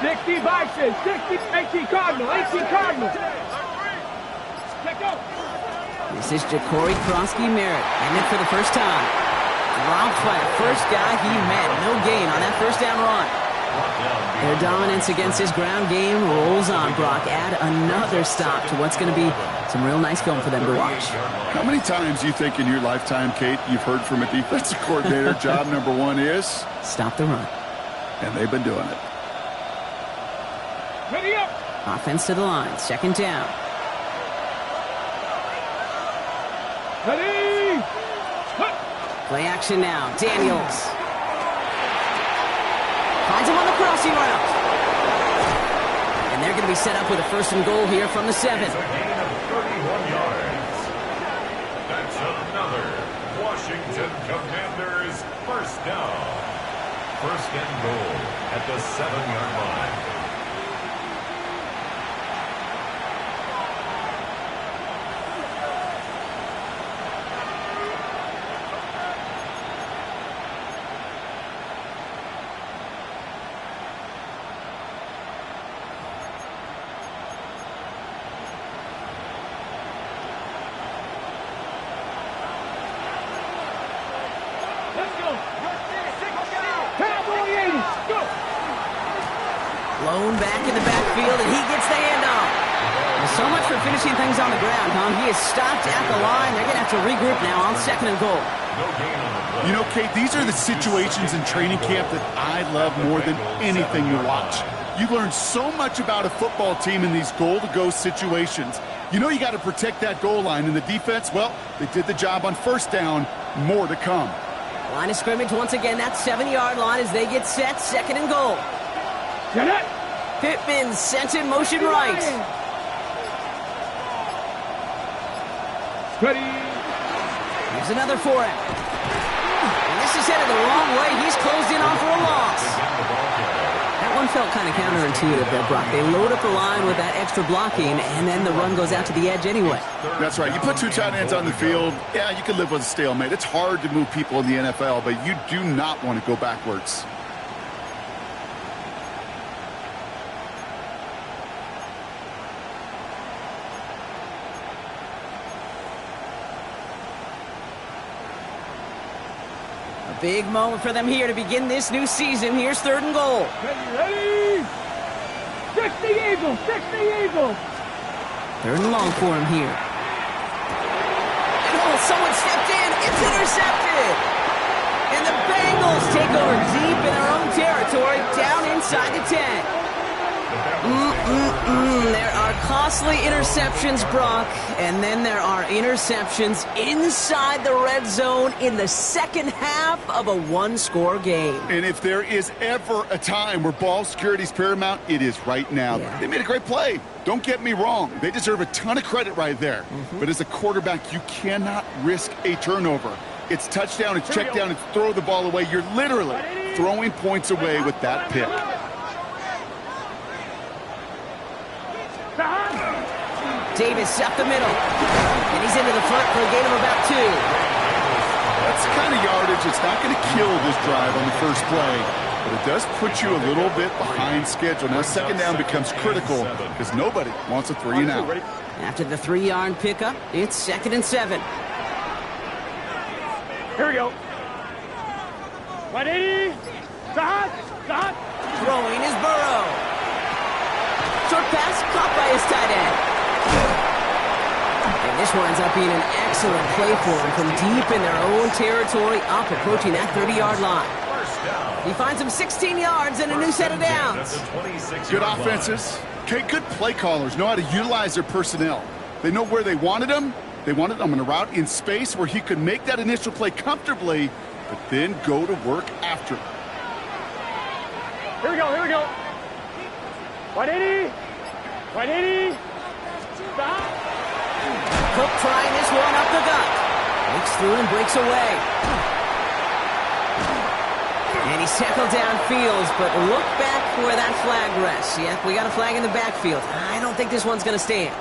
60 Bison. 60 18 Cardinal. 18 Cardinal. Let go. This is Ja'Cory Krosky-Merritt. And it for the 1st time. Dropped by the first guy he met. No gain on that 1st down run. Their dominance against his ground game rolls on, Brock. Add another stop to what's going to be some real nice film for them to watch. How many times do you think in your lifetime, Kate, you've heard from a defensive coordinator, job number 1 is? Stop the run. And they've been doing it. Ready up. Offense to the line. 2nd down. Ready. Hut. Play action now. Daniels. Finds him on the crossing route. And they're going to be set up with a 1st and goal here from the 7. It's a gain of 31 yards. That's another Washington Commanders 1st down. 1st and goal at the 7-yard line. Blown back in the backfield, and he gets the handoff. Well, so much for finishing things on the ground, huh? He is stopped at the line. They're going to have to regroup now on 2nd and goal. You know, Kate, these are the situations in training camp that I love more than anything to watch. You learn so much about a football team in these goal-to-go situations. You know you got to protect that goal line, and the defense, well, they did the job on 1st down. More to come. Line of scrimmage once again, that 7-yard line as they get set. 2nd and goal. Get it. Pittman sent in motion right. Ready. Here's another for him. And this is headed the wrong way. He's closed in on for a loss. That one felt kind of counterintuitive there, Brock. They load up the line with that extra blocking, and then the run goes out to the edge anyway. That's right. You put 2 tight ends on the field, yeah, you can live with a stalemate. It's hard to move people in the NFL, but you do not want to go backwards. Big moment for them here to begin this new season. Here's 3rd and goal. Ready? 60 Eagles, 60 Eagles. 3rd and long for him here. Oh, someone stepped in. It's intercepted. And the Bengals take over deep in their own territory, down inside the 10. There are costly interceptions, Brock, and then there are interceptions inside the red zone in the second half of a one-score game. And if there is ever a time where ball security is paramount, it is right now. Yeah. They made a great play. Don't get me wrong. They deserve a ton of credit right there. But as a quarterback, you cannot risk a turnover. It's touchdown, it's check down, it's throw the ball away. You're literally throwing points away with that pick. Davis up the middle. And he's into the front for a gain of about 2. That's the kind of yardage that's not going to kill this drive on the first play, but it does put you a little bit behind schedule. Now second down becomes critical because nobody wants a 3 and out. After the 3-yard pickup, it's 2nd and 7. Here we go. 180. Stop. Throwing is Burrow. Short pass caught by his tight end. And this winds up being an excellent play for him from deep in their own territory, up approaching that 30-yard line. He finds him 16 yards and a new set of downs. Good offenses. Okay, good play callers know how to utilize their personnel. They know where they wanted him. They wanted him on a route in space where he could make that initial play comfortably, but then go to work after. Here we go. 180. Stop. Cook trying this one up the gut. Breaks through and breaks away. And he's tackled downfield, but look back where that flag rests. Yep, we got a flag in the backfield. I don't think this one's going to stand.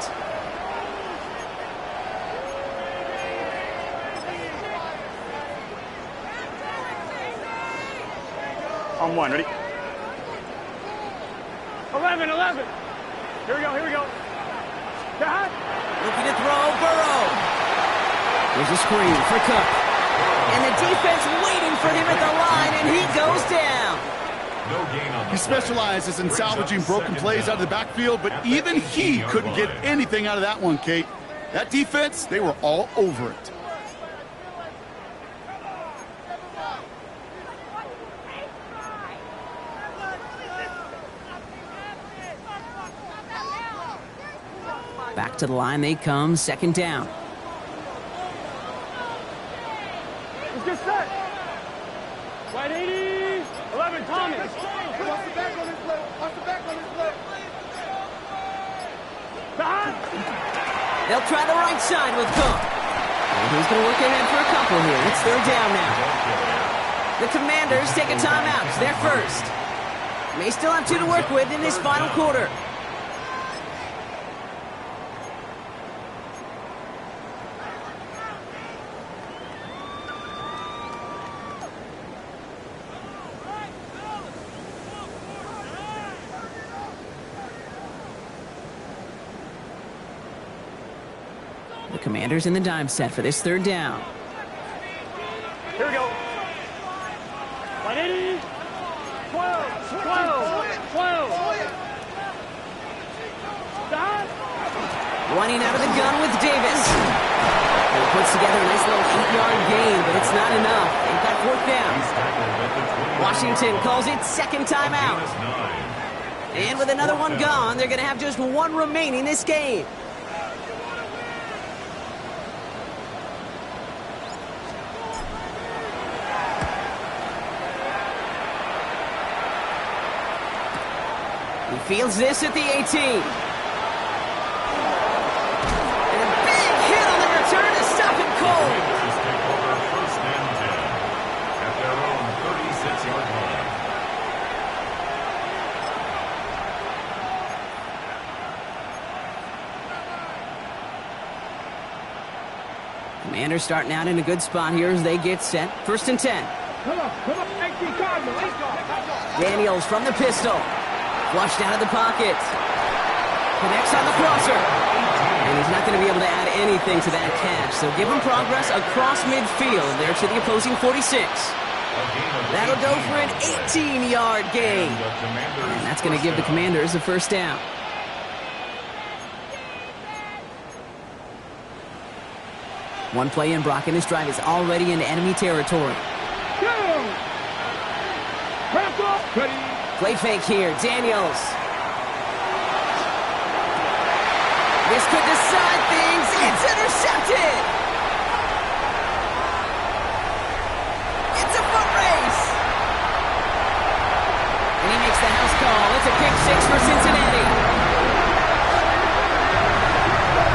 On 1, ready? 11. Here we go. Stop. Looking to throw, Burrow. There's a screen for Cook. And the defense waiting for him at the line, and he goes down. No gain on the He specializes in salvaging broken plays out of the backfield, but even he couldn't get anything out of that one, Kate. That defense, they were all over it. Back to the line they come, 2nd down. It's just set. 180. 11, Thomas. Watch the back on this play. Stop. They'll try the right side with Cook. And he's going to look ahead for a couple here. It's 3rd down now. The Commanders take a timeout. They're first. May still have 2 to work with in this final quarter. The Commanders in the dime set for this 3rd down. Here we go. 180. 12. Stop. Running out of the gun with Davis. And he puts together a nice little 8-yard gain, but it's not enough. They've got 4th down. Washington calls it 2nd timeout. And with another one gone, they're going to have just 1 remaining this game. He fields this at the 18. And a big hit on the return to stop him cold. Take over 1st and 10 at their own 36-yard line. Commanders starting out in a good spot here as they get set. 1st and 10. Come on. 18 Cardinal. Daniels from the pistol. Flushed out of the pocket. Connects on the crosser. And he's not going to be able to add anything to that catch. So give him progress across midfield there to the opposing 46. That'll go for an 18-yard gain. And that's going to give the Commanders a first down. One play in, Brock, and this drive is already into enemy territory. Play fake here, Daniels. This could decide things. It's intercepted. It's a foot race. And he makes the house call. It's a pick six for Cincinnati.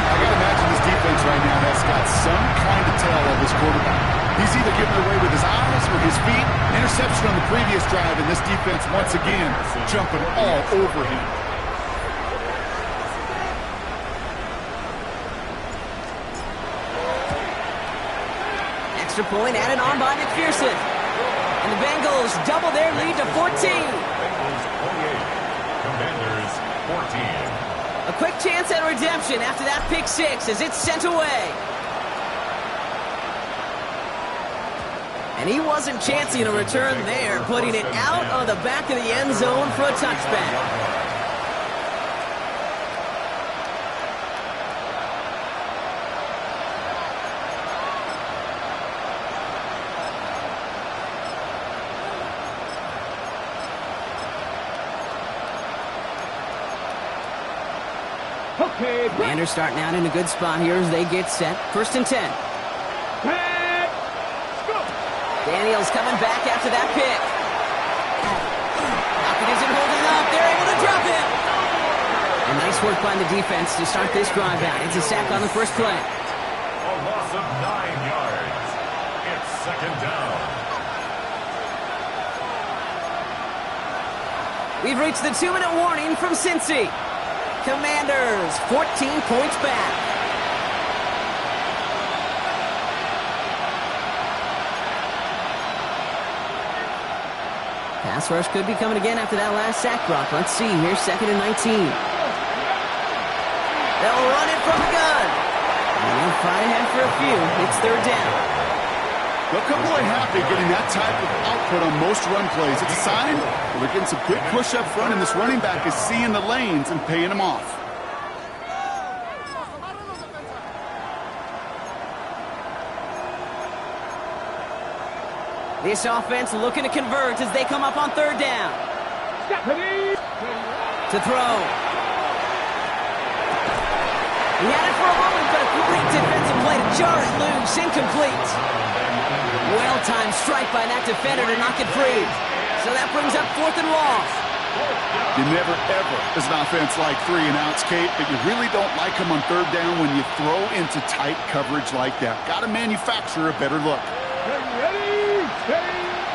I got to imagine this defense right now has got some kind of tell on this quarterback. He's either giving it away with his eyes or his feet. Interception on the previous drive, and this defense once again jumping all over him. Extra point added on by McPherson. And the Bengals double their lead to 14. Bengals 28, Commanders 14. A quick chance at redemption after that pick six as it's sent away. And he wasn't chancing a return there, putting it out of the back of the end zone for a touchback. Commanders starting out in a good spot here as they get set. 1st and 10. Daniels coming back after that pick. Lockett isn't holding up. They're able to drop him. And nice work by the defense to start this drive out. It's a sack on the first play. A loss of 9 yards. It's 2nd down. We've reached the 2-minute warning from Cincy. Commanders 14 points back. Pass rush could be coming again after that last sack, Brock. Let's see. Here's 2nd and 19. They'll run it from the gun. And they'll fight ahead for a few. It's 3rd down. They'll come away happy getting that type of output on most run plays. It's a sign that they're getting some quick push up front, and this running back is seeing the lanes and paying them off. This offense looking to convert as they come up on 3rd down. To throw. He had it for a moment, but a great defensive play to jar it loose. Incomplete. Well-timed strike by that defender to knock it free. So that brings up 4th and long. You never, ever, as an offense, like 3 and outs, Kate, but you really don't like them on 3rd down when you throw into tight coverage like that. Got to manufacture a better look.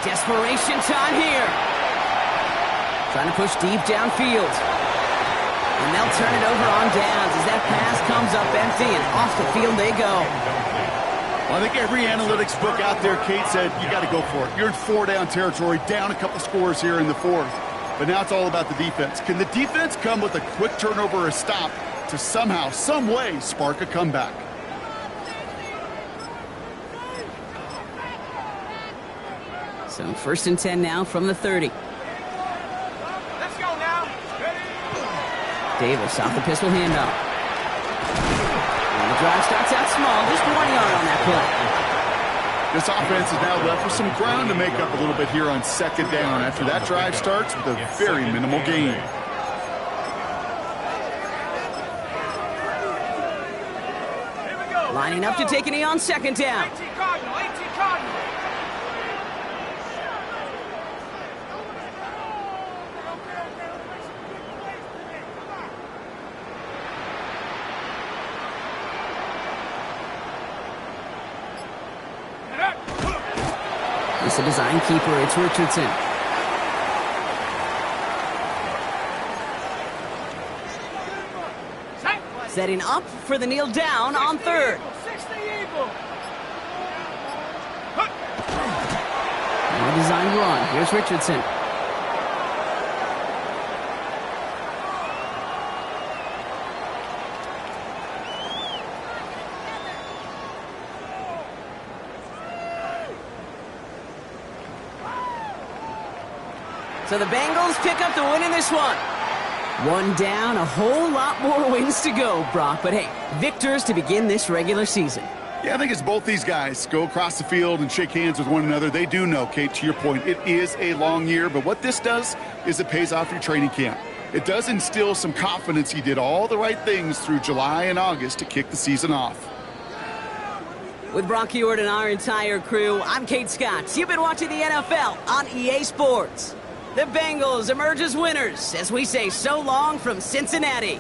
Desperation time here. Trying to push deep downfield. And they'll turn it over on downs as that pass comes up empty and off the field they go. Well, I think every analytics book out there, Kate, said you got to go for it. You're in 4-down territory, down a couple scores here in the 4th. But now it's all about the defense. Can the defense come with a quick turnover or a stop to somehow, some way, spark a comeback? So 1st and 10 now from the 30. Let's go now. Davis off the pistol handoff. And the drive starts out small, just 1 yard on that play. This offense is now left with some ground to make up a little bit here on 2nd down after that drive starts with a very minimal gain. Lining up to take a knee on 2nd down. 18 Cardinal, 18 Cardinal. It's a design keeper. It's Richardson. Setting up for the kneel down on 3rd. 60 Eagle. Well designed run. Here's Richardson. So the Bengals pick up the win in this one. One down, a whole lot more wins to go, Brock. But hey, victors to begin this regular season. Yeah, I think it's both these guys go across the field and shake hands with one another. They do know, Kate, to your point, it is a long year. But what this does is it pays off your training camp. It does instill some confidence he did all the right things through July and August to kick the season off. With Brock Heward and our entire crew, I'm Kate Scott. You've been watching the NFL on EA Sports. The Bengals emerge as winners as we say so long from Cincinnati.